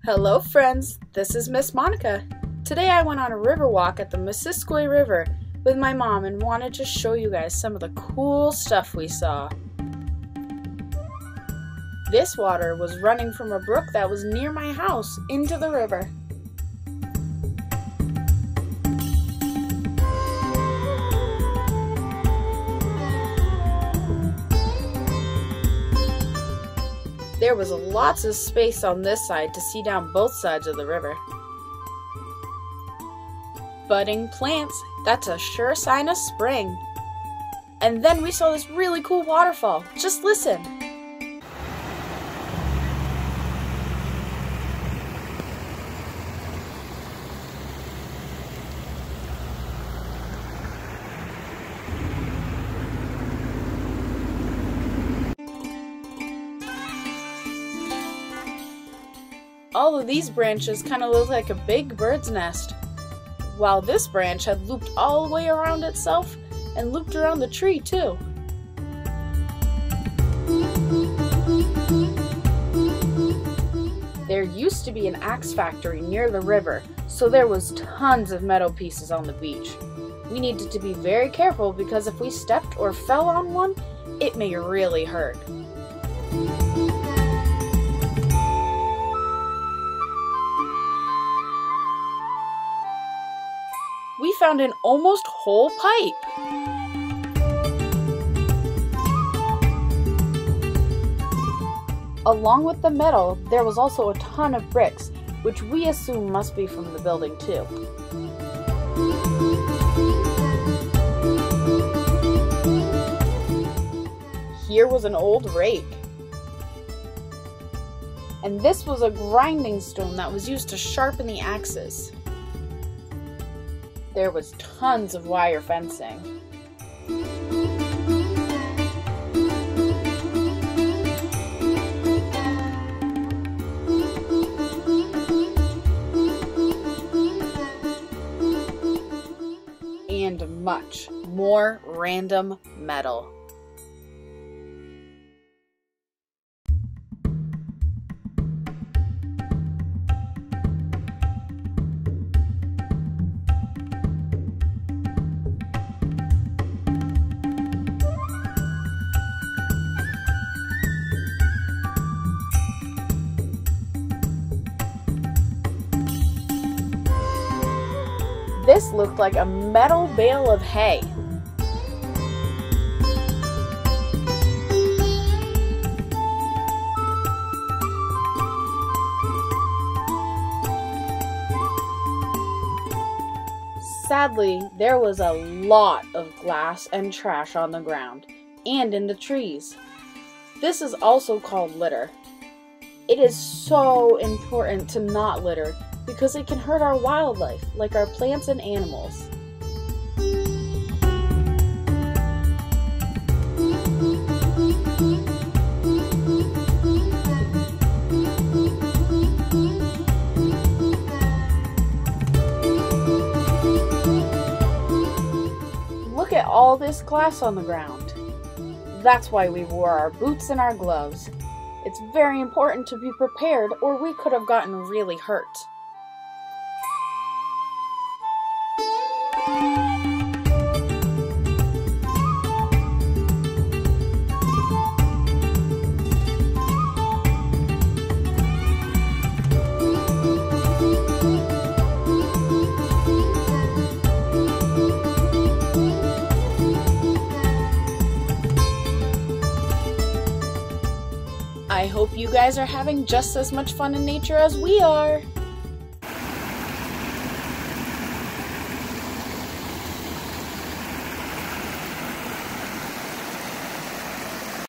Hello friends, this is Miss Monica. Today I went on a river walk at the Missisquoi River with my mom and wanted to show you guys some of the cool stuff we saw. This water was running from a brook that was near my house into the river. There was lots of space on this side to see down both sides of the river. Budding plants, that's a sure sign of spring. And then we saw this really cool waterfall. Just listen. All of these branches kind of look like a big bird's nest, while this branch had looped all the way around itself and looped around the tree too. There used to be an axe factory near the river, so there was tons of metal pieces on the beach. We needed to be very careful because if we stepped or fell on one, it may really hurt. We found an almost whole pipe. Along with the metal, there was also a ton of bricks, which we assume must be from the building too. Here was an old rake. And this was a grinding stone that was used to sharpen the axes. There was tons of wire fencing. And much more random metal. This looked like a metal bale of hay. Sadly, there was a lot of glass and trash on the ground and in the trees. This is also called litter. It is so important to not litter because it can hurt our wildlife, like our plants and animals. Look at all this glass on the ground. That's why we wore our boots and our gloves. It's very important to be prepared or we could have gotten really hurt. I hope you guys are having just as much fun in nature as we are.